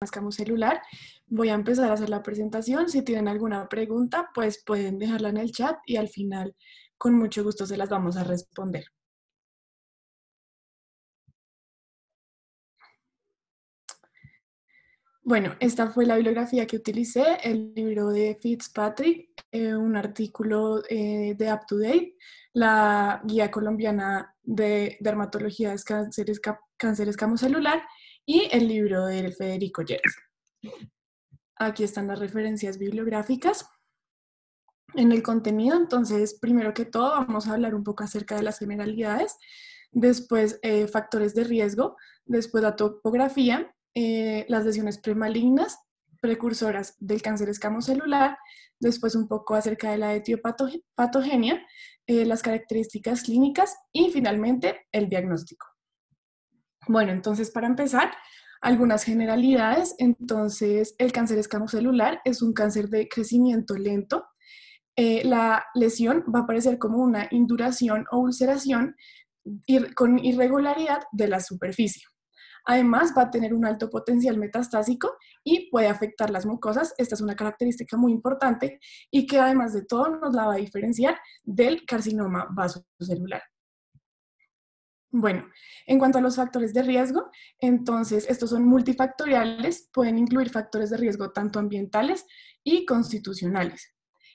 escamo celular. Voy a empezar a hacer la presentación. Si tienen alguna pregunta, pues pueden dejarla en el chat y al final, con mucho gusto, se las vamos a responder. Bueno, esta fue la bibliografía que utilicé, el libro de Fitzpatrick, un artículo de Up to Date, la Guía Colombiana de Dermatología de Cáncer Escamocelular y el libro de Federico Lleras. Aquí están las referencias bibliográficas. En el contenido, entonces, primero que todo, vamos a hablar un poco acerca de las generalidades, después factores de riesgo, después la topografía, las lesiones premalignas, precursoras del cáncer escamocelular, después un poco acerca de la etiopatogenia, las características clínicas y finalmente el diagnóstico. Bueno, entonces para empezar, algunas generalidades. Entonces, el cáncer escamocelular es un cáncer de crecimiento lento. La lesión va a aparecer como una induración o ulceración con irregularidad de la superficie. Además, va a tener un alto potencial metastásico y puede afectar las mucosas. Esta es una característica muy importante y que además de todo nos la va a diferenciar del carcinoma vasocelular. Bueno, en cuanto a los factores de riesgo, entonces estos son multifactoriales, pueden incluir factores de riesgo tanto ambientales y constitucionales.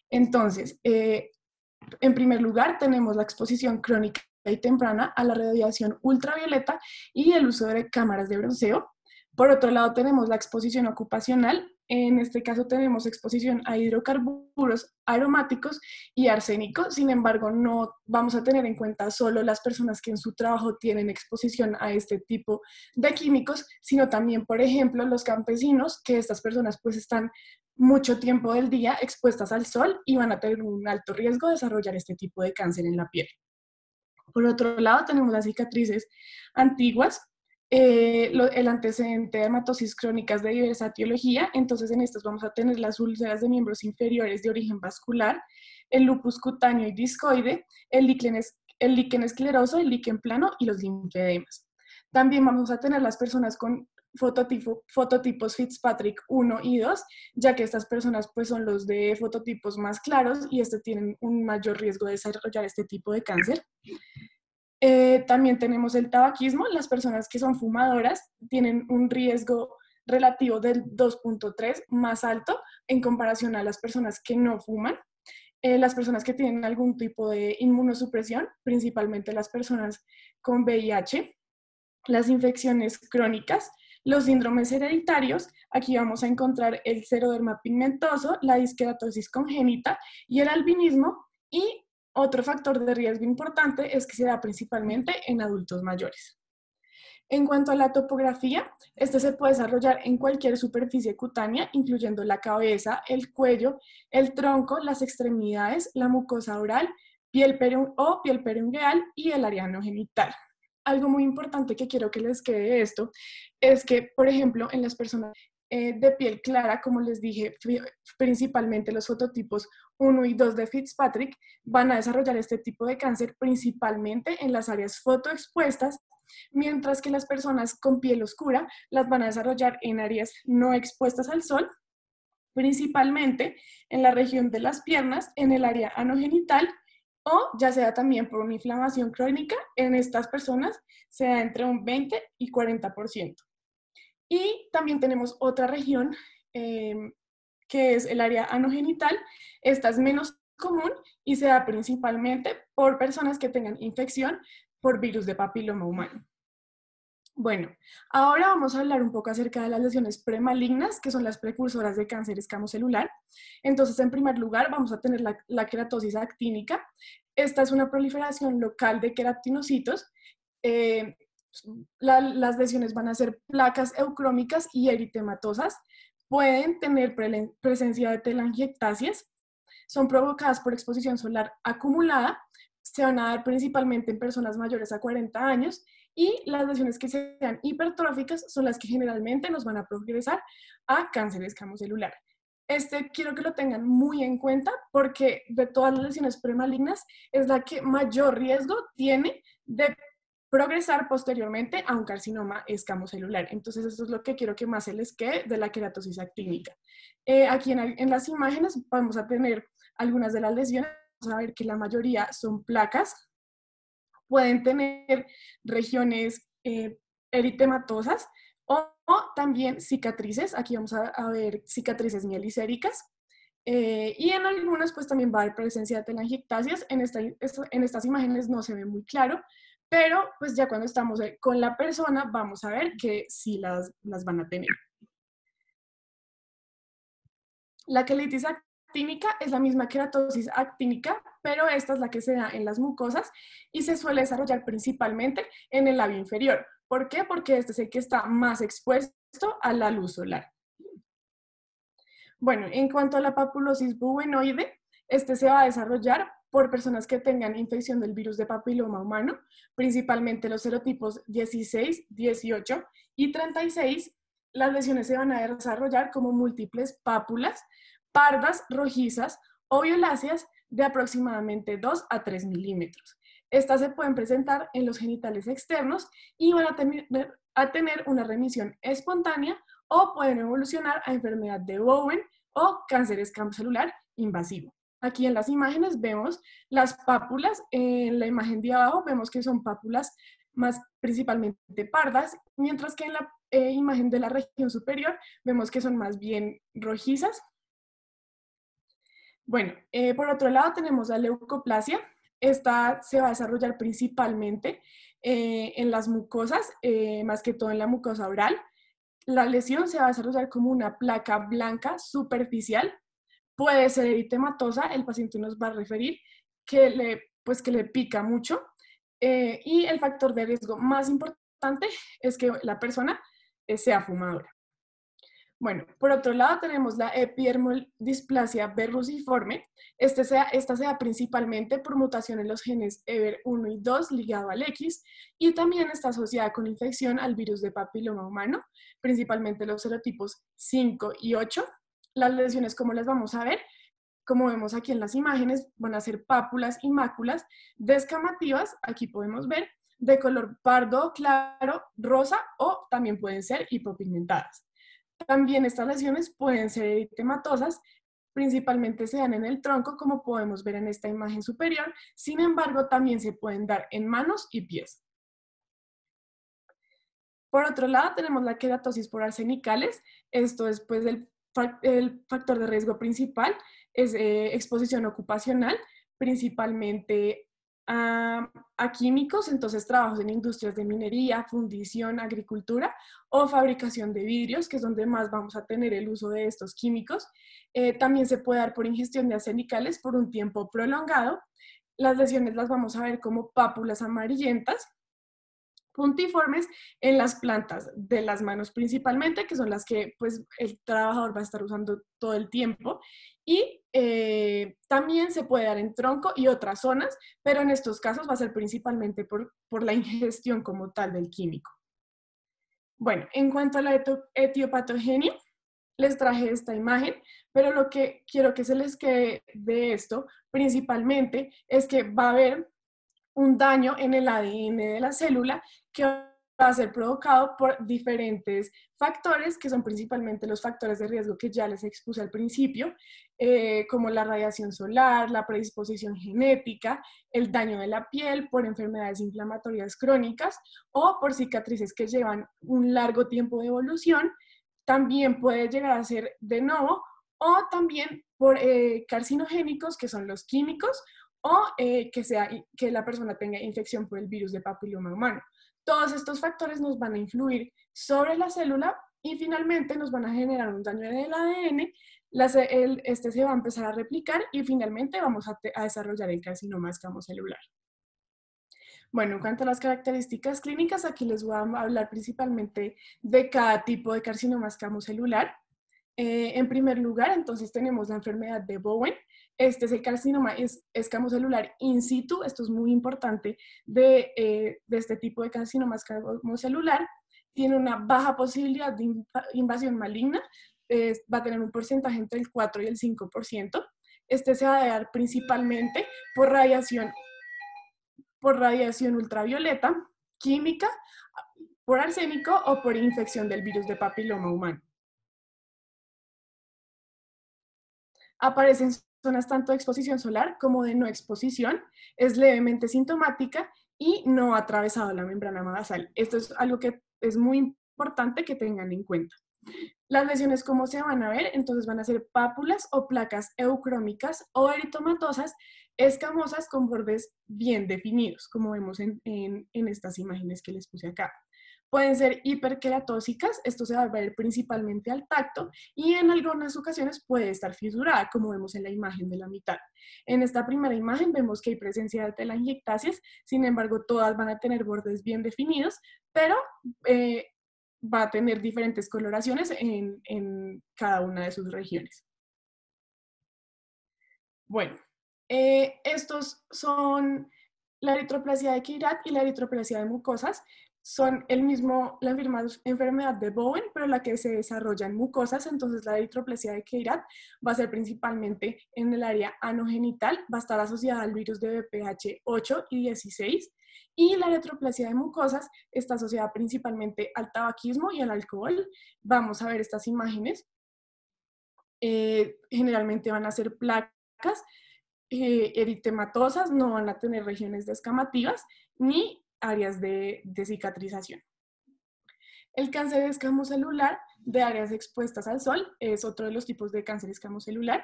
Entonces, en primer lugar, tenemos la exposición crónica y temprana a la radiación ultravioleta y el uso de cámaras de bronceo. Por otro lado, tenemos la exposición ocupacional. En este caso tenemos exposición a hidrocarburos aromáticos y arsénico. Sin embargo, no vamos a tener en cuenta solo las personas que en su trabajo tienen exposición a este tipo de químicos, sino también, por ejemplo, los campesinos, que estas personas pues están mucho tiempo del día expuestas al sol y van a tener un alto riesgo de desarrollar este tipo de cáncer en la piel. Por otro lado, tenemos las cicatrices antiguas, el antecedente de dermatosis crónicas de diversa etiología. Entonces, en estas vamos a tener las úlceras de miembros inferiores de origen vascular, el lupus cutáneo y discoide, el líquen escleroso, el líquen plano y los linfedemas. También vamos a tener las personas con fototipos Fitzpatrick 1 y 2, ya que estas personas pues son los de fototipos más claros y tienen un mayor riesgo de desarrollar este tipo de cáncer. También tenemos el tabaquismo. Las personas que son fumadoras tienen un riesgo relativo del 2.3 más alto en comparación a las personas que no fuman. Las personas que tienen algún tipo de inmunosupresión, principalmente las personas con VIH, las infecciones crónicas, los síndromes hereditarios. Aquí vamos a encontrar el xeroderma pigmentoso, la disqueratosis congénita y el albinismo. Y otro factor de riesgo importante es que se da principalmente en adultos mayores. En cuanto a la topografía, se puede desarrollar en cualquier superficie cutánea, incluyendo la cabeza, el cuello, el tronco, las extremidades, la mucosa oral, piel perungueal y el área anogenital. Algo muy importante que quiero que les quede de esto es que, por ejemplo, en las personas de piel clara, como les dije, principalmente los fototipos 1 y 2 de Fitzpatrick, van a desarrollar este tipo de cáncer principalmente en las áreas fotoexpuestas, mientras que las personas con piel oscura las van a desarrollar en áreas no expuestas al sol, principalmente en la región de las piernas, en el área anogenital, o ya sea también por una inflamación crónica. En estas personas se da entre un 20 y 40%. Y también tenemos otra región que es el área anogenital. Esta es menos común y se da principalmente por personas que tengan infección por virus de papiloma humano. Bueno, ahora vamos a hablar un poco acerca de las lesiones premalignas, que son las precursoras de cáncer escamocelular. Entonces, en primer lugar, vamos a tener la queratosis actínica. Esta es una proliferación local de queratinocitos. Las lesiones van a ser placas eucrómicas y eritematosas. Pueden tener presencia de telangiectasias. Son provocadas por exposición solar acumulada. Se van a dar principalmente en personas mayores a 40 años. Y las lesiones que sean hipertróficas son las que generalmente nos van a progresar a cáncer escamocelular. Quiero que lo tengan muy en cuenta porque de todas las lesiones premalignas es la que mayor riesgo tiene de progresar posteriormente a un carcinoma escamocelular. Entonces, esto es lo que quiero que más se les quede de la queratosis actínica. Aquí en las imágenes vamos a tener algunas de las lesiones. Vamos a ver que la mayoría son placas. Pueden tener regiones eritematosas o también cicatrices. Aquí vamos a ver cicatrices mielicéricas. Y en algunas pues también va a haber presencia de telangiectasias. En estas imágenes no se ve muy claro, pero pues ya cuando estamos con la persona vamos a ver que sí las van a tener. La quelitis actínica es la misma queratosis actínica, pero esta es la que se da en las mucosas y se suele desarrollar principalmente en el labio inferior. ¿Por qué? Porque este es el que está más expuesto a la luz solar. Bueno, en cuanto a la papulosis bubenoide, este se va a desarrollar por personas que tengan infección del virus de papiloma humano, principalmente los serotipos 16, 18 y 36. Las lesiones se van a desarrollar como múltiples pápulas pardas, rojizas o violáceas de aproximadamente 2 a 3 milímetros. Estas se pueden presentar en los genitales externos y van a tener una remisión espontánea o pueden evolucionar a enfermedad de Bowen o cáncer escamocelular invasivo. Aquí en las imágenes vemos las pápulas. En la imagen de abajo vemos que son pápulas más principalmente pardas, mientras que en la imagen de la región superior vemos que son más bien rojizas. Bueno, por otro lado tenemos la leucoplasia. Esta se va a desarrollar principalmente en las mucosas, más que todo en la mucosa oral. La lesión se va a desarrollar como una placa blanca superficial. Puede ser eritematosa, el paciente nos va a referir que le pica mucho. Y el factor de riesgo más importante es que la persona sea fumadora. Bueno, por otro lado tenemos la epidermodisplasia verruciforme. Esta se da principalmente por mutación en los genes EBER1 y 2 ligado al X y también está asociada con infección al virus de papiloma humano, principalmente los serotipos 5 y 8. Las lesiones, como las vamos a ver, como vemos aquí en las imágenes, van a ser pápulas y máculas descamativas, aquí podemos ver, de color pardo claro, rosa o también pueden ser hipopigmentadas. También estas lesiones pueden ser eritematosas, principalmente se dan en el tronco, como podemos ver en esta imagen superior. Sin embargo, también se pueden dar en manos y pies. Por otro lado, tenemos la queratosis por arsenicales. Esto es pues el factor de riesgo principal, es exposición ocupacional, principalmente a químicos, entonces trabajos en industrias de minería, fundición, agricultura o fabricación de vidrios, que es donde más vamos a tener el uso de estos químicos. También se puede dar por ingestión de arsenicales por un tiempo prolongado. Las lesiones las vamos a ver como pápulas amarillentas, puntiformes en las plantas de las manos principalmente, que son las que pues, el trabajador va a estar usando todo el tiempo. Y también se puede dar en tronco y otras zonas, pero en estos casos va a ser principalmente por la ingestión como tal del químico. Bueno, en cuanto a la etiopatogenia, les traje esta imagen, pero lo que quiero que se les quede de esto principalmente es que va a haber un daño en el ADN de la célula que va a ser provocado por diferentes factores, que son principalmente los factores de riesgo que ya les expuse al principio, como la radiación solar, la predisposición genética, el daño de la piel por enfermedades inflamatorias crónicas o por cicatrices que llevan un largo tiempo de evolución. También puede llegar a ser de novo o también por carcinogénicos, que son los químicos, o que la persona tenga infección por el virus de papiloma humano. Todos estos factores nos van a influir sobre la célula y finalmente nos van a generar un daño en el ADN, este se va a empezar a replicar y finalmente vamos a desarrollar el carcinoma escamocelular. Bueno, en cuanto a las características clínicas, aquí les voy a hablar principalmente de cada tipo de carcinoma escamocelular. En primer lugar, entonces tenemos la enfermedad de Bowen. Este es el carcinoma escamocelular in situ. Esto es muy importante de este tipo de carcinoma escamocelular. Tiene una baja posibilidad de invasión maligna. Va a tener un porcentaje entre el 4 y el 5%. Este se va a dar principalmente por radiación ultravioleta. química, por arsénico o por infección del virus de papiloma humano. Aparecen zonas tanto de exposición solar como de no exposición, es levemente sintomática y no ha atravesado la membrana basal. Esto es algo que es muy importante que tengan en cuenta. Las lesiones, ¿cómo se van a ver? Entonces van a ser pápulas o placas eucrómicas o eritomatosas escamosas con bordes bien definidos, como vemos en estas imágenes que les puse acá. Pueden ser hiperqueratóxicas, esto se va a ver principalmente al tacto, y en algunas ocasiones puede estar fisurada, como vemos en la imagen de la mitad. En esta primera imagen vemos que hay presencia de telangiectasias, sin embargo todas van a tener bordes bien definidos, pero va a tener diferentes coloraciones en cada una de sus regiones. Bueno, estos son la eritroplasia de Chirat y la eritroplasia de mucosas. Son la misma enfermedad de Bowen, pero la que se desarrolla en mucosas. Entonces la eritroplasia de Chirat va a ser principalmente en el área anogenital, va a estar asociada al virus de VPH 8 y 16. Y la eritroplasia de mucosas está asociada principalmente al tabaquismo y al alcohol. Vamos a ver estas imágenes. Generalmente van a ser placas eritematosas, no van a tener regiones descamativas ni áreas de cicatrización. El cáncer escamocelular de áreas expuestas al sol es otro de los tipos de cáncer escamocelular.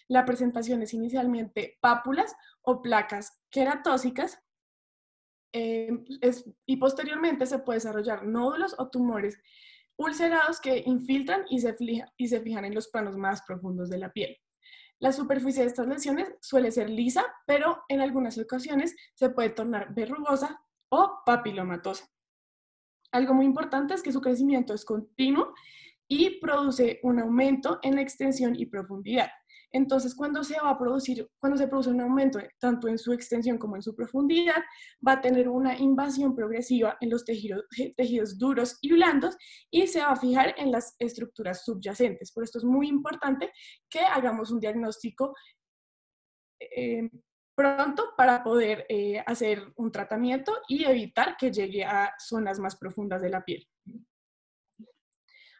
La presentación es inicialmente pápulas o placas queratóxicas y posteriormente se puede desarrollar nódulos o tumores ulcerados que infiltran y se fijan en los planos más profundos de la piel. La superficie de estas lesiones suele ser lisa, pero en algunas ocasiones se puede tornar verrugosa o papilomatosa. Algo muy importante es que su crecimiento es continuo y produce un aumento en la extensión y profundidad. Entonces, cuando se produce un aumento tanto en su extensión como en su profundidad, va a tener una invasión progresiva en los tejidos duros y blandos y se va a fijar en las estructuras subyacentes. Por esto es muy importante que hagamos un diagnóstico pronto para poder hacer un tratamiento y evitar que llegue a zonas más profundas de la piel.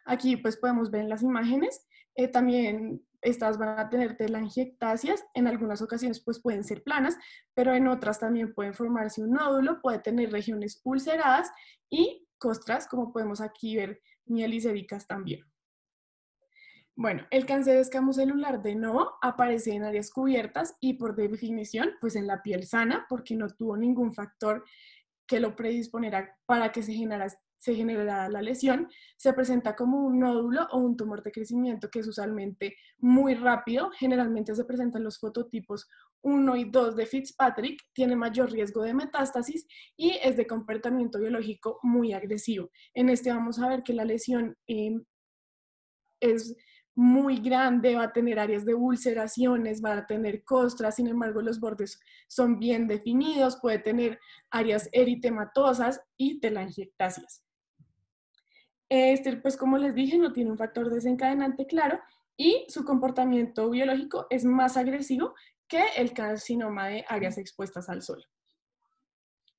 Aquí pues podemos ver en las imágenes, también estas van a tener telangiectasias, en algunas ocasiones pues pueden ser planas, pero en otras también pueden formarse un nódulo, puede tener regiones ulceradas y costras, como podemos aquí ver mielicéricas también. Bueno, el cáncer escamocelular de nuevo aparece en áreas cubiertas y por definición pues en la piel sana porque no tuvo ningún factor que lo predisponera para que se generara la lesión. Se presenta como un nódulo o un tumor de crecimiento que es usualmente muy rápido. Generalmente se presentan los fototipos 1 y 2 de Fitzpatrick, tiene mayor riesgo de metástasis y es de comportamiento biológico muy agresivo. En este vamos a ver que la lesión es muy grande, va a tener áreas de ulceraciones, va a tener costras, sin embargo los bordes son bien definidos, puede tener áreas eritematosas y telangiectasias. Pues como les dije, no tiene un factor desencadenante claro y su comportamiento biológico es más agresivo que el carcinoma de áreas expuestas al sol.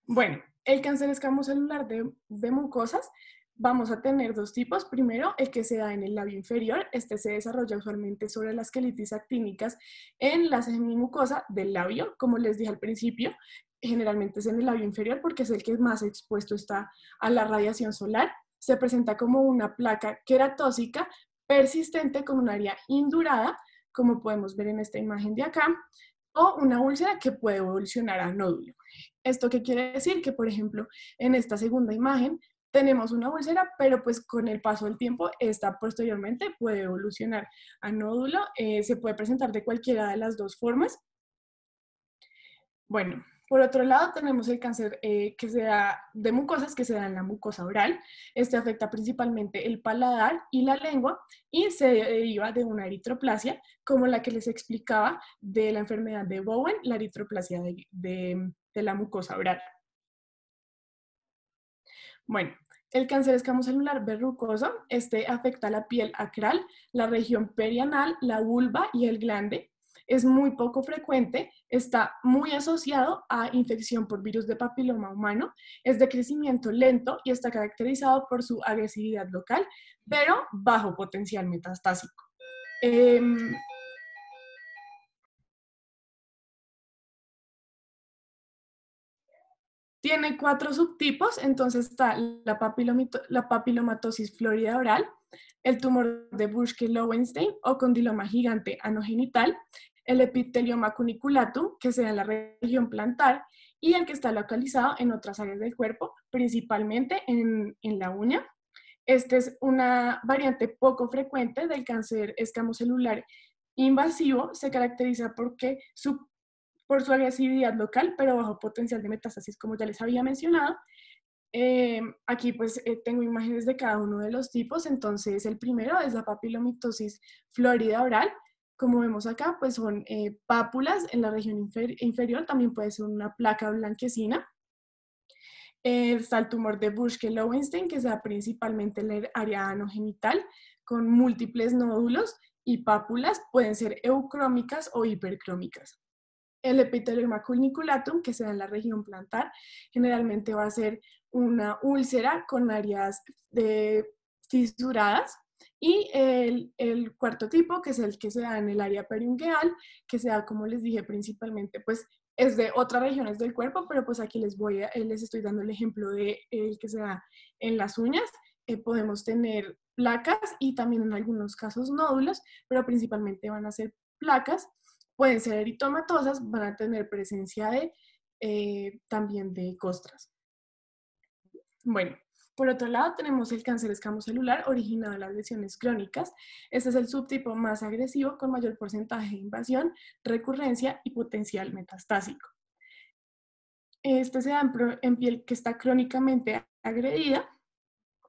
Bueno, el cáncer escamocelular de mucosas vamos a tener dos tipos. Primero, el que se da en el labio inferior. Este se desarrolla usualmente sobre las quelitis actínicas en la semimucosa del labio. Como les dije al principio, generalmente es en el labio inferior porque es el que más expuesto está a la radiación solar. Se presenta como una placa queratóxica persistente con un área indurada, como podemos ver en esta imagen de acá, o una úlcera que puede evolucionar a nódulo. ¿Esto qué quiere decir? Que, por ejemplo, en esta segunda imagen tenemos una úlcera, pero pues con el paso del tiempo, esta posteriormente puede evolucionar a nódulo, se puede presentar de cualquiera de las dos formas. Bueno, por otro lado tenemos el cáncer que se da de mucosas, que se da en la mucosa oral. Este afecta principalmente el paladar y la lengua y se deriva de una eritroplasia, como la que les explicaba de la enfermedad de Bowen, la eritroplasia de la mucosa oral. Bueno, el cáncer escamocelular verrucoso, este afecta la piel acral, la región perianal, la vulva y el glande. es muy poco frecuente, está muy asociado a infección por virus de papiloma humano, es de crecimiento lento y está caracterizado por su agresividad local, pero bajo potencial metastásico. Tiene 4 subtipos, entonces está la papilomatosis florida oral, el tumor de Buschke-Lowenstein o condiloma gigante anogenital, el epitelioma cuniculatum, que se da en la región plantar, y el que está localizado en otras áreas del cuerpo, principalmente en la uña. Esta es una variante poco frecuente del cáncer escamocelular invasivo, se caracteriza por su agresividad local, pero bajo potencial de metástasis, como ya les había mencionado. Aquí pues tengo imágenes de cada uno de los tipos, entonces el primero es la papilomatosis florida oral. Como vemos acá, pues son pápulas en la región inferior, también puede ser una placa blanquecina. Está el tumor de Buschke-Lowenstein, que se da principalmente en el área anogenital, con múltiples nódulos y pápulas, pueden ser eucrómicas o hipercrómicas. El epitelioma cuniculatum, que se da en la región plantar, generalmente va a ser una úlcera con áreas fisuradas. Y el cuarto tipo, que es el que se da en el área periungueal, que se da, como les dije, principalmente, pues es de otras regiones del cuerpo, pero pues aquí les estoy dando el ejemplo de el que se da en las uñas. Podemos tener placas y también en algunos casos nódulos, pero principalmente van a ser placas. Pueden ser eritomatosas, van a tener presencia también de costras. Bueno, por otro lado tenemos el cáncer escamocelular originado de las lesiones crónicas. Este es el subtipo más agresivo con mayor porcentaje de invasión, recurrencia y potencial metastásico. Este se da en piel que está crónicamente agredida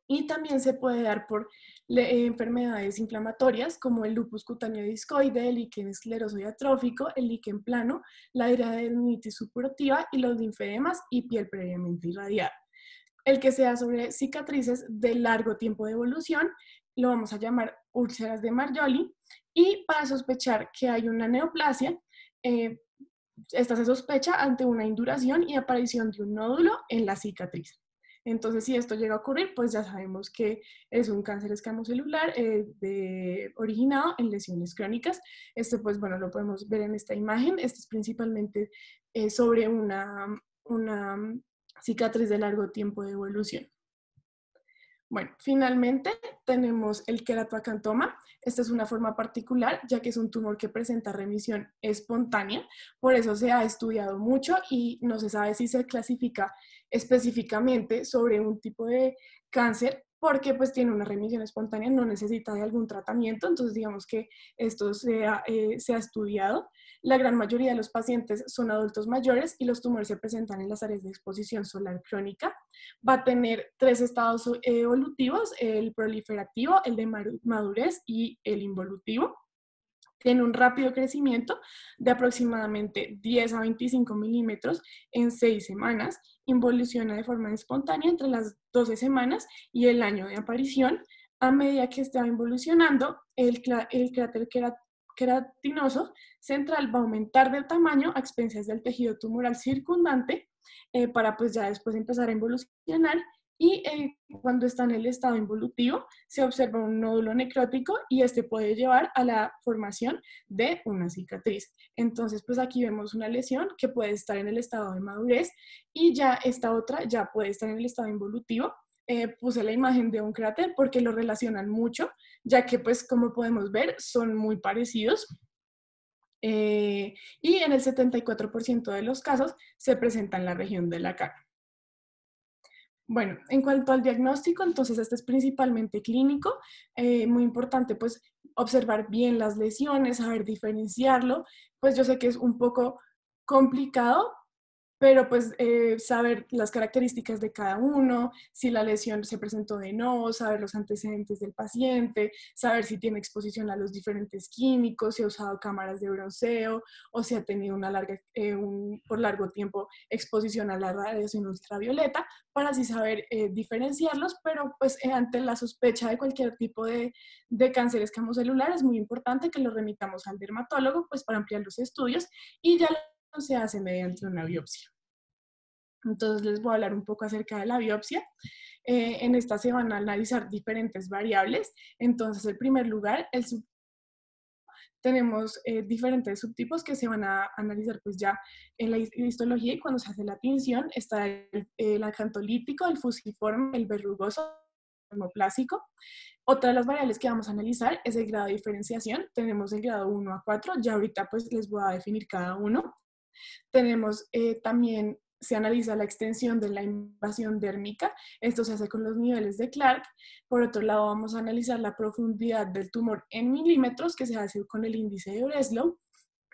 y también se puede dar por enfermedades inflamatorias como el lupus cutáneo discoide, el líquen escleroso y atrófico, el líquen plano, la hidradenitis supurativa y los linfedemas y piel previamente irradiada. El que sea sobre cicatrices de largo tiempo de evolución lo vamos a llamar úlceras de Marjoli, y para sospechar que hay una neoplasia, esta se sospecha ante una induración y aparición de un nódulo en la cicatriz. Entonces, si esto llega a ocurrir, pues ya sabemos que es un cáncer escamocelular originado en lesiones crónicas. Este, pues bueno, lo podemos ver en esta imagen. Este es principalmente sobre una cicatriz de largo tiempo de evolución. Bueno, finalmente tenemos el queratoacantoma. Esta es una forma particular, ya que es un tumor que presenta remisión espontánea. Por eso se ha estudiado mucho y no se sabe si se clasifica específicamente sobre un tipo de cáncer, porque pues tiene una remisión espontánea, no necesita de algún tratamiento. Entonces digamos que esto se ha estudiado. La gran mayoría de los pacientes son adultos mayores y los tumores se presentan en las áreas de exposición solar crónica. Va a tener 3 estados evolutivos: el proliferativo, el de madurez y el involutivo. Tiene un rápido crecimiento de aproximadamente 10 a 25 milímetros en 6 semanas. Involuciona de forma espontánea entre las 12 semanas y el año de aparición. A medida que está involucionando, el cráter queratinoso central va a aumentar de tamaño a expensas del tejido tumoral circundante, para pues ya después empezar a involucionar. Y cuando está en el estado involutivo se observa un nódulo necrótico y este puede llevar a la formación de una cicatriz. Entonces pues aquí vemos una lesión que puede estar en el estado de madurez y ya esta otra ya puede estar en el estado involutivo. Puse la imagen de un cráter porque lo relacionan mucho, ya que pues como podemos ver son muy parecidos. Y en el 74% de los casos se presenta en la región de la cara. Bueno, en cuanto al diagnóstico, entonces este es principalmente clínico, muy importante pues observar bien las lesiones, saber diferenciarlo. Pues yo sé que es un poco complicado, pero pues saber las características de cada uno, si la lesión se presentó de nuevo, saber los antecedentes del paciente, saber si tiene exposición a los diferentes químicos, si ha usado cámaras de bronceo o si ha tenido una por largo tiempo exposición a la radiación ultravioleta, para así saber diferenciarlos, pero pues ante la sospecha de cualquier tipo de cáncer escamocelular es muy importante que lo remitamos al dermatólogo pues para ampliar los estudios y ya se hace mediante una biopsia. Entonces les voy a hablar un poco acerca de la biopsia. En esta se van a analizar diferentes variables. Entonces, en primer lugar, tenemos diferentes subtipos que se van a analizar pues ya en la histología y cuando se hace la tinción está el acantolítico, el fusiforme, el verrugoso, el termoplásico. Otra de las variables que vamos a analizar es el grado de diferenciación. Tenemos el grado 1 a 4, ya ahorita pues les voy a definir cada uno. Tenemos también, se analiza la extensión de la invasión dérmica, esto se hace con los niveles de Clark. Por otro lado, vamos a analizar la profundidad del tumor en milímetros, que se hace con el índice de Breslow,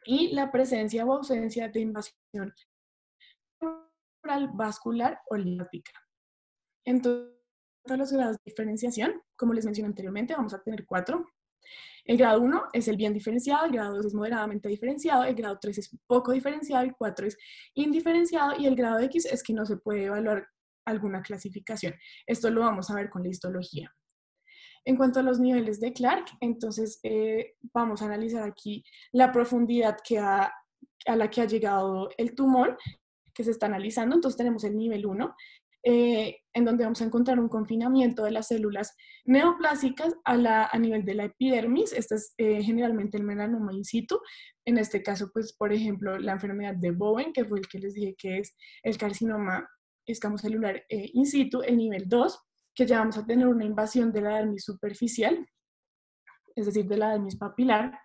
y la presencia o ausencia de invasión vascular o linfática. Entonces, los grados de diferenciación, como les mencioné anteriormente, vamos a tener 4. El grado 1 es el bien diferenciado, el grado 2 es moderadamente diferenciado, el grado 3 es poco diferenciado, el 4 es indiferenciado y el grado X es que no se puede evaluar alguna clasificación. Esto lo vamos a ver con la histología. En cuanto a los niveles de Clark, entonces vamos a analizar aquí la profundidad a la que ha llegado el tumor que se está analizando. Entonces tenemos el nivel 1, en donde vamos a encontrar un confinamiento de las células neoplásicas a nivel de la epidermis. Este es generalmente el melanoma in situ. En este caso, pues, por ejemplo, la enfermedad de Bowen, que fue el que les dije que es el carcinoma escamocelular in situ, el nivel 2, que ya vamos a tener una invasión de la dermis superficial, es decir, de la dermis papilar.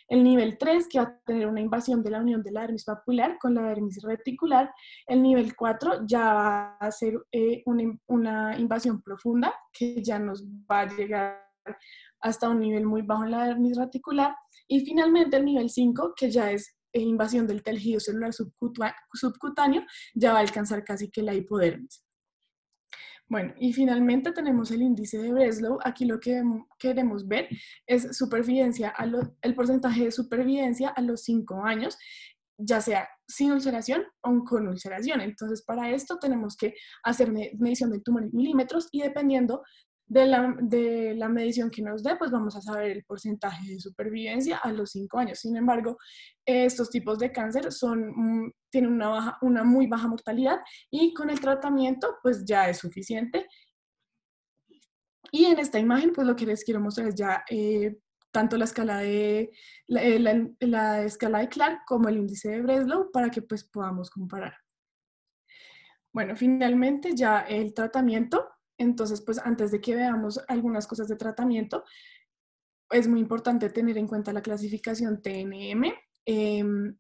El nivel 3, que va a tener una invasión de la unión de la dermis papilar con la dermis reticular. El nivel 4 ya va a ser una invasión profunda, que ya nos va a llegar hasta un nivel muy bajo en la dermis reticular. Y finalmente el nivel 5, que ya es invasión del tejido celular subcutáneo, ya va a alcanzar casi que la hipodermis. Bueno, y finalmente tenemos el índice de Breslow. Aquí lo que queremos ver es supervivencia el porcentaje de supervivencia a los 5 años, ya sea sin ulceración o con ulceración. Entonces, para esto tenemos que hacer medición del tumor en milímetros y dependiendo de la medición que nos dé, pues vamos a saber el porcentaje de supervivencia a los 5 años. Sin embargo, estos tipos de cáncer tienen una muy baja mortalidad y con el tratamiento pues ya es suficiente. Y en esta imagen pues lo que les quiero mostrar es ya tanto la escala la escala de Clark como el índice de Breslow para que pues podamos comparar. Bueno, finalmente ya el tratamiento. Entonces, pues antes de que veamos algunas cosas de tratamiento, es muy importante tener en cuenta la clasificación TNM.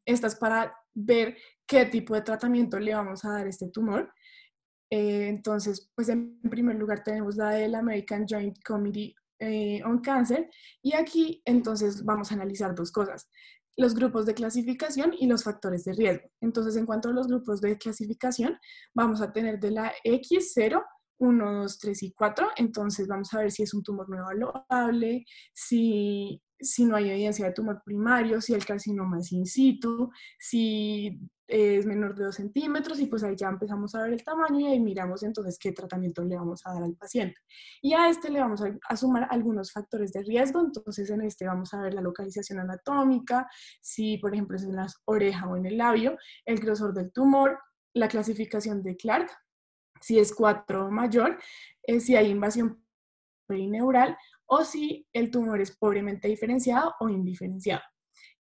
Esta es para ver qué tipo de tratamiento le vamos a dar a este tumor. Entonces, pues en primer lugar tenemos la del American Joint Committee on Cancer y aquí entonces vamos a analizar dos cosas: los grupos de clasificación y los factores de riesgo. Entonces, en cuanto a los grupos de clasificación, vamos a tener de la X0, 1, 2, 3 y 4. Entonces, vamos a ver si es un tumor no evaluable, si no hay evidencia de tumor primario, si el carcinoma es in situ, si es menor de 2 centímetros y pues ahí ya empezamos a ver el tamaño y ahí miramos entonces qué tratamiento le vamos a dar al paciente. Y a este le vamos a sumar algunos factores de riesgo. Entonces en este vamos a ver la localización anatómica, si por ejemplo es en la oreja o en el labio, el grosor del tumor, la clasificación de Clark, si es 4 o mayor, si hay invasión perineural o si el tumor es pobremente diferenciado o indiferenciado.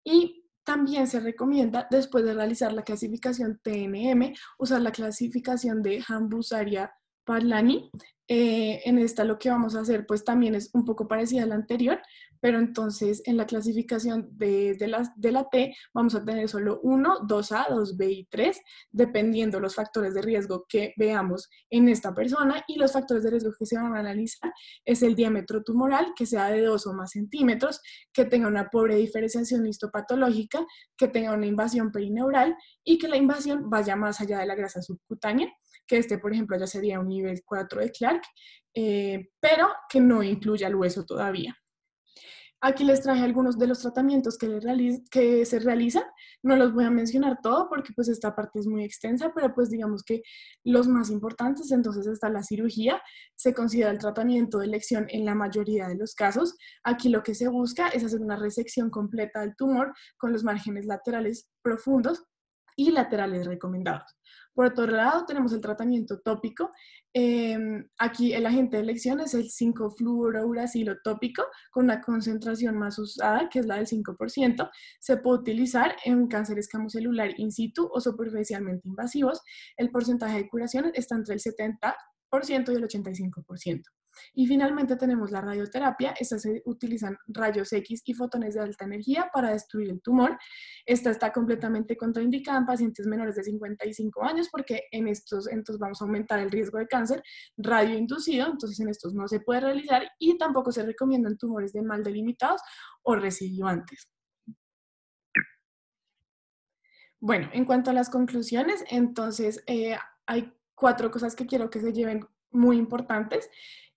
Y también se recomienda, después de realizar la clasificación TNM, usar la clasificación de Hambusaria Parlani. En esta lo que vamos a hacer pues también es un poco parecida a la anterior, pero entonces en la clasificación de la T vamos a tener solo 1, 2A, 2B y 3, dependiendo los factores de riesgo que veamos en esta persona, y los factores de riesgo que se van a analizar es el diámetro tumoral, que sea de 2 o más centímetros, que tenga una pobre diferenciación histopatológica, que tenga una invasión perineural y que la invasión vaya más allá de la grasa subcutánea, que este, por ejemplo, ya sería un nivel 4 de Clark, pero que no incluya el hueso todavía. Aquí les traje algunos de los tratamientos que se realizan. No los voy a mencionar todo porque pues esta parte es muy extensa, pero pues digamos que los más importantes, entonces está la cirugía, se considera el tratamiento de elección en la mayoría de los casos. Aquí lo que se busca es hacer una resección completa del tumor con los márgenes laterales profundos y laterales recomendados. Por otro lado, tenemos el tratamiento tópico. Aquí el agente de elección es el 5-fluorouracilo tópico con una concentración más usada, que es la del 5%. Se puede utilizar en cáncer escamocelular in situ o superficialmente invasivos. El porcentaje de curación está entre el 70% y el 85%. Y finalmente tenemos la radioterapia. Estas se utilizan rayos X y fotones de alta energía para destruir el tumor. Esta está completamente contraindicada en pacientes menores de 55 años porque entonces vamos a aumentar el riesgo de cáncer radioinducido, entonces en estos no se puede realizar, y tampoco se recomiendan tumores de mal delimitados o residuantes. Bueno, en cuanto a las conclusiones, entonces hay 4 cosas que quiero que se lleven muy importantes: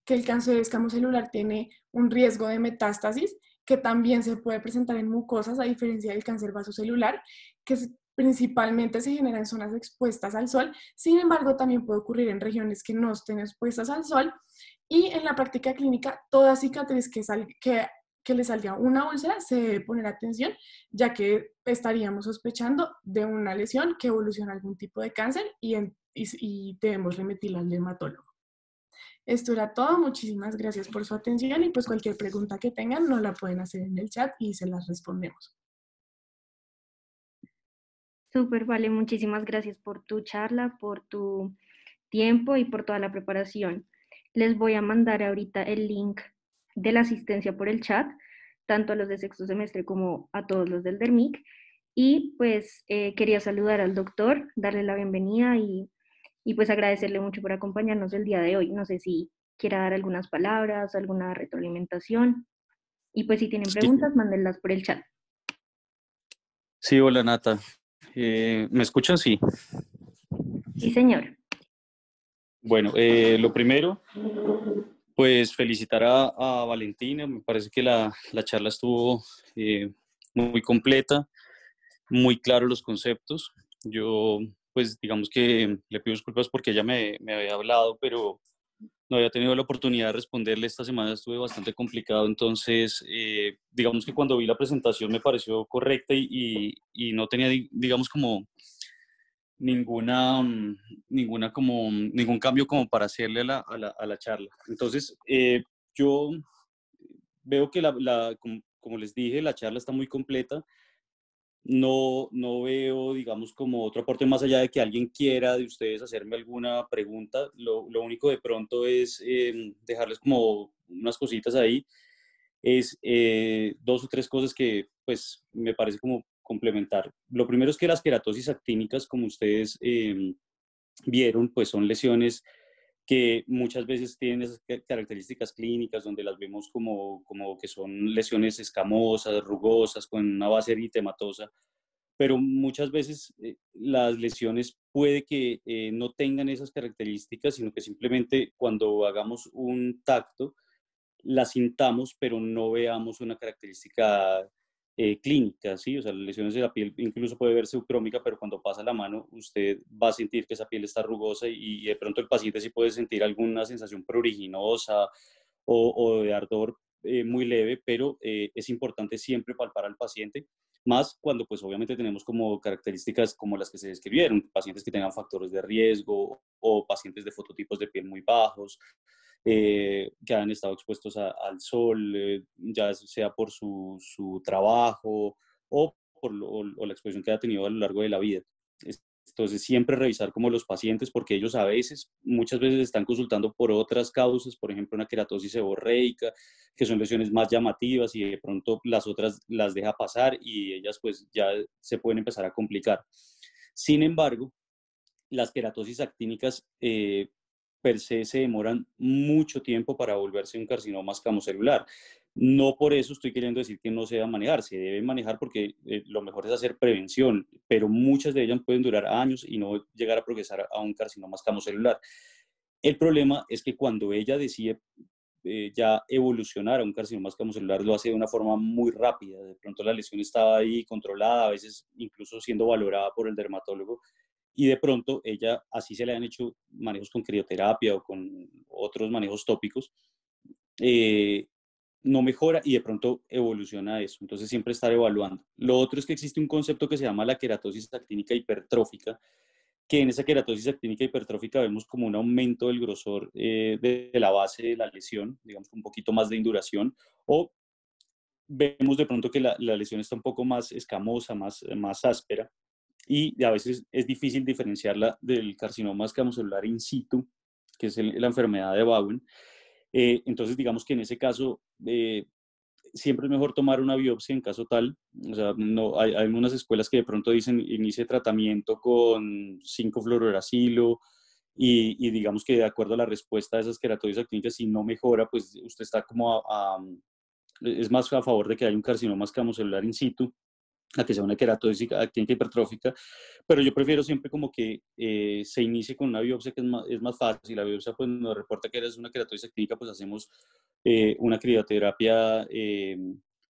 que el cáncer escamocelular tiene un riesgo de metástasis, que también se puede presentar en mucosas a diferencia del cáncer vasocelular, que principalmente se genera en zonas expuestas al sol. Sin embargo, también puede ocurrir en regiones que no estén expuestas al sol, y en la práctica clínica toda cicatriz que le salga una úlcera se debe poner atención, ya que estaríamos sospechando de una lesión que evoluciona a algún tipo de cáncer, y debemos remitirla al dermatólogo. Esto era todo, muchísimas gracias por su atención, y pues cualquier pregunta que tengan nos la pueden hacer en el chat y se las respondemos. Súper, vale, muchísimas gracias por tu charla, por tu tiempo y por toda la preparación. Les voy a mandar ahorita el link de la asistencia por el chat, tanto a los de sexto semestre como a todos los del DERMIC. Y pues quería saludar al doctor, darle la bienvenida y pues agradecerle mucho por acompañarnos el día de hoy. No sé si quiera dar algunas palabras, alguna retroalimentación. Y pues si tienen Sí, preguntas, mándenlas por el chat. sí, hola Nata. ¿Me escuchan? Sí. Sí, señor. Bueno, lo primero, pues felicitar a Valentina. Me parece que la charla estuvo muy completa, muy claros los conceptos. Yo, pues digamos que le pido disculpas porque ella me había hablado, pero no había tenido la oportunidad de responderle. Esta semana estuve bastante complicado, entonces digamos que cuando vi la presentación me pareció correcta y no tenía, digamos, como ninguna, ningún cambio como para hacerle a la charla. Entonces, yo veo que como les dije, la charla está muy completa. No veo, digamos, como otro aporte más allá de que alguien quiera de ustedes hacerme alguna pregunta. Lo único de pronto es dejarles como unas cositas ahí. Es 2 o 3 cosas que pues me parece como complementar. Lo primero es que las queratosis actínicas, como ustedes vieron, pues son lesiones que muchas veces tienen esas características clínicas donde las vemos como que son lesiones escamosas, rugosas, con una base eritematosa, pero muchas veces las lesiones puede que no tengan esas características, sino que simplemente cuando hagamos un tacto, la sintamos, pero no veamos una característica clínica, ¿sí? O sea, las lesiones de la piel incluso puede verse eutrómica, pero cuando pasa la mano usted va a sentir que esa piel está rugosa y de pronto el paciente sí puede sentir alguna sensación pruriginosa o de ardor muy leve, pero es importante siempre palpar al paciente, más cuando pues obviamente tenemos como características como las que se describieron, pacientes que tengan factores de riesgo o pacientes de fototipos de piel muy bajos, que han estado expuestos al sol, ya sea por su trabajo o por la exposición que ha tenido a lo largo de la vida. Entonces, siempre revisar como los pacientes, porque ellos muchas veces están consultando por otras causas, por ejemplo, una queratosis seborreica, que son lesiones más llamativas y de pronto las otras las deja pasar y ellas pues ya se pueden empezar a complicar. Sin embargo, las queratosis actínicas per se se demoran mucho tiempo para volverse un carcinoma escamocelular. No por eso estoy queriendo decir que no se deba manejar, se debe manejar porque lo mejor es hacer prevención, pero muchas de ellas pueden durar años y no llegar a progresar a un carcinoma escamocelular. El problema es que cuando ella decide ya evolucionar a un carcinoma escamocelular, lo hace de una forma muy rápida. De pronto la lesión estaba ahí controlada, a veces incluso siendo valorada por el dermatólogo, y de pronto ella, así se le han hecho manejos con crioterapia o con otros manejos tópicos, eh, no mejora y de pronto evoluciona eso. Entonces siempre estar evaluando. Lo otro es que existe un concepto que se llama la queratosis actínica hipertrófica, que en esa queratosis actínica hipertrófica vemos como un aumento del grosor de la base de la lesión, digamos con un poquito más de induración, o vemos de pronto que la lesión está un poco más escamosa, más áspera, y a veces es difícil diferenciarla del carcinoma escamocelular in situ, que es la enfermedad de Bowen. Entonces, digamos que en ese caso, siempre es mejor tomar una biopsia en caso tal. O sea, no, hay algunas escuelas que de pronto dicen inicie tratamiento con 5-fluorouracilo y digamos que de acuerdo a la respuesta de esas queratosis actínicas, si no mejora, pues usted está como es más a favor de que haya un carcinoma escamocelular in situ a que sea una queratosis actínica hipertrófica, pero yo prefiero siempre como que se inicie con una biopsia que es más fácil. Si la biopsia pues nos reporta que eres una queratosis actínica, pues hacemos una crioterapia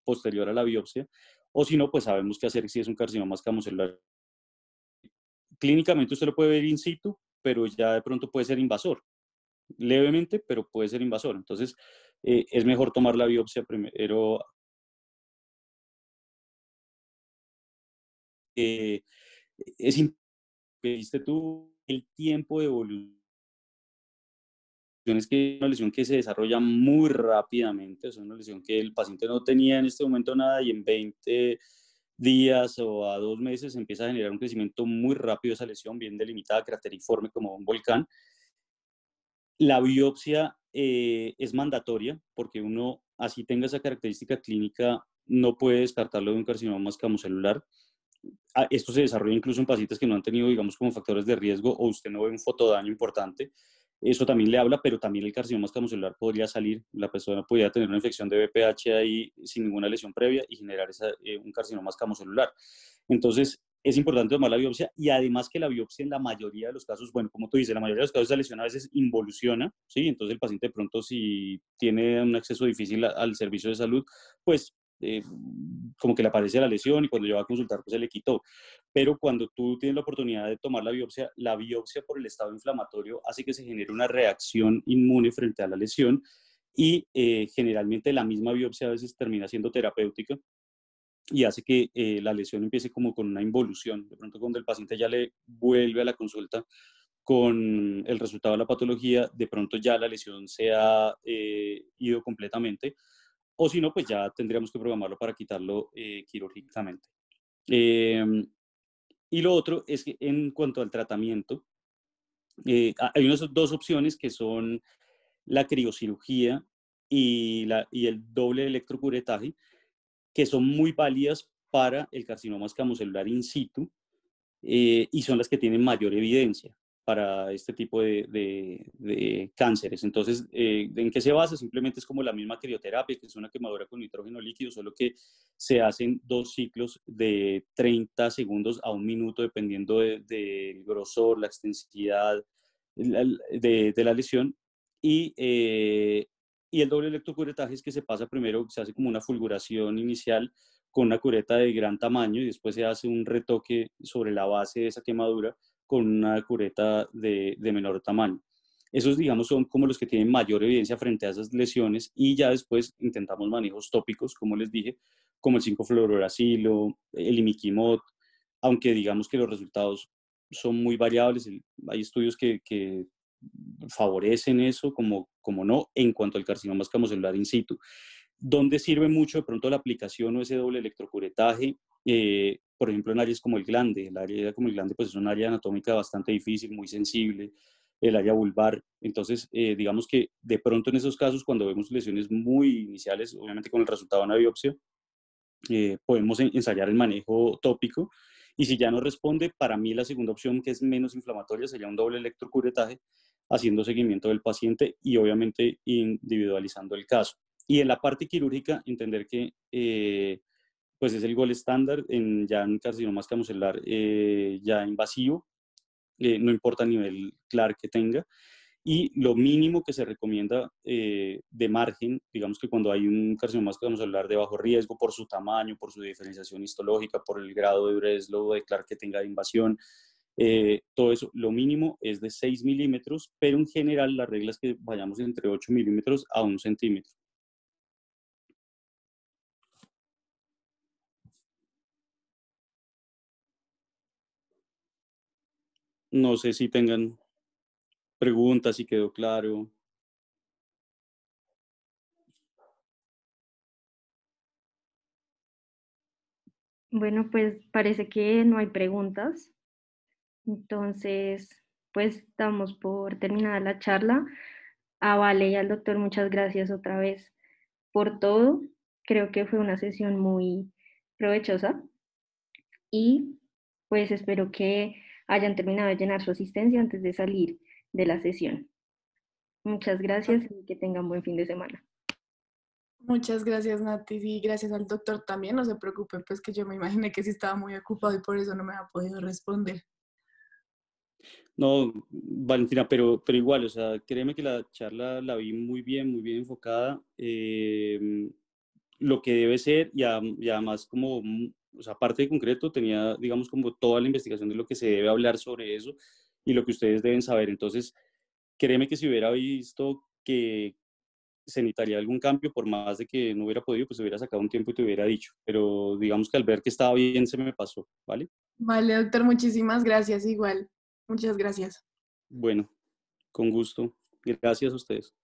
posterior a la biopsia, o si no, pues sabemos qué hacer si es un carcinoma escamocelular. Clínicamente usted lo puede ver in situ, pero ya de pronto puede ser invasor, levemente, pero puede ser invasor. Entonces, es mejor tomar la biopsia primero. Eh, es importante tú el tiempo de evolución. Es que es una lesión que se desarrolla muy rápidamente, es una lesión que el paciente no tenía en este momento nada y en 20 días o a 2 meses empieza a generar un crecimiento muy rápido de esa lesión, bien delimitada, crateriforme como un volcán. La biopsia es mandatoria porque uno, así tenga esa característica clínica, no puede descartarlo de un carcinoma escamocelular. Esto se desarrolla incluso en pacientes que no han tenido, digamos, como factores de riesgo o usted no ve un fotodaño importante. Eso también le habla, pero también el carcinoma escamocelular podría salir. La persona podría tener una infección de VPH ahí sin ninguna lesión previa y generar un carcinoma escamocelular. Entonces, es importante tomar la biopsia y además que la biopsia en la mayoría de los casos, bueno, como tú dices, la mayoría de los casos de lesión a veces involuciona, ¿sí? Entonces el paciente de pronto si tiene un acceso difícil al servicio de salud, pues como que le aparece la lesión y cuando yo va a consultar pues se le quitó. Pero cuando tú tienes la oportunidad de tomar la biopsia por el estado inflamatorio hace que se genere una reacción inmune frente a la lesión y generalmente la misma biopsia a veces termina siendo terapéutica y hace que la lesión empiece como con una involución. De pronto cuando el paciente ya le vuelve a la consulta con el resultado de la patología, de pronto ya la lesión se ha ido completamente, o si no, pues ya tendríamos que programarlo para quitarlo quirúrgicamente. Y lo otro es que en cuanto al tratamiento, hay unas dos opciones que son la criocirugía y el doble electrocuretaje, que son muy válidas para el carcinoma escamocelular in situ y son las que tienen mayor evidencia para este tipo de cánceres. Entonces, ¿en qué se basa? Simplemente es como la misma crioterapia, que es una quemadura con nitrógeno líquido, solo que se hacen 2 ciclos de 30 segundos a 1 minuto, dependiendo del grosor, la extensidad de la lesión. Y el doble electrocuretaje es que se pasa primero, se hace como una fulguración inicial con una cureta de gran tamaño y después se hace un retoque sobre la base de esa quemadura con una cureta de menor tamaño. Esos, digamos, son como los que tienen mayor evidencia frente a esas lesiones y ya después intentamos manejos tópicos, como les dije, como el 5-fluorouracilo, el imiquimod, aunque digamos que los resultados son muy variables. Hay estudios que favorecen eso, como no, en cuanto al carcinoma escamocelular in situ. ¿Dónde sirve mucho de pronto la aplicación o ese doble electrocuretaje? por ejemplo, en áreas como el glande. El área como el glande pues es un área anatómica bastante difícil, muy sensible, el área vulvar. Entonces, digamos que de pronto en esos casos, cuando vemos lesiones muy iniciales, obviamente con el resultado de una biopsia, podemos ensayar el manejo tópico. Y si ya no responde, para mí la segunda opción, que es menos inflamatoria, sería un doble electrocuretaje, haciendo seguimiento del paciente y obviamente individualizando el caso. Y en la parte quirúrgica, entender que pues es el gol estándar en ya en carcinoma escamocelular ya invasivo, no importa el nivel CLAR que tenga, y lo mínimo que se recomienda de margen, digamos que cuando hay un carcinoma escamocelular de bajo riesgo por su tamaño, por su diferenciación histológica, por el grado de Breslow, de CLAR que tenga de invasión, todo eso, lo mínimo es de 6 milímetros, pero en general la regla es que vayamos entre 8 milímetros a 1 centímetro. No sé si tengan preguntas, si quedó claro. Bueno, pues parece que no hay preguntas. Entonces, pues damos por terminada la charla. A Vale y al doctor, muchas gracias otra vez por todo. Creo que fue una sesión muy provechosa y pues espero que hayan terminado de llenar su asistencia antes de salir de la sesión. Muchas gracias y que tengan buen fin de semana. Muchas gracias, Nati, y gracias al doctor también. No se preocupe, pues que yo me imaginé que sí estaba muy ocupado y por eso no me ha podido responder. No, Valentina, pero igual, o sea, créeme que la charla la vi muy bien enfocada. Lo que debe ser y además como, o sea, aparte de concreto, tenía, digamos, como toda la investigación de lo que se debe hablar sobre eso y lo que ustedes deben saber. Entonces, créeme que si hubiera visto que se necesitaría algún cambio, por más de que no hubiera podido, pues hubiera sacado un tiempo y te hubiera dicho. Pero digamos que al ver que estaba bien, se me pasó, ¿vale? Vale, doctor, muchísimas gracias, igual. Muchas gracias. Bueno, con gusto. Gracias a ustedes.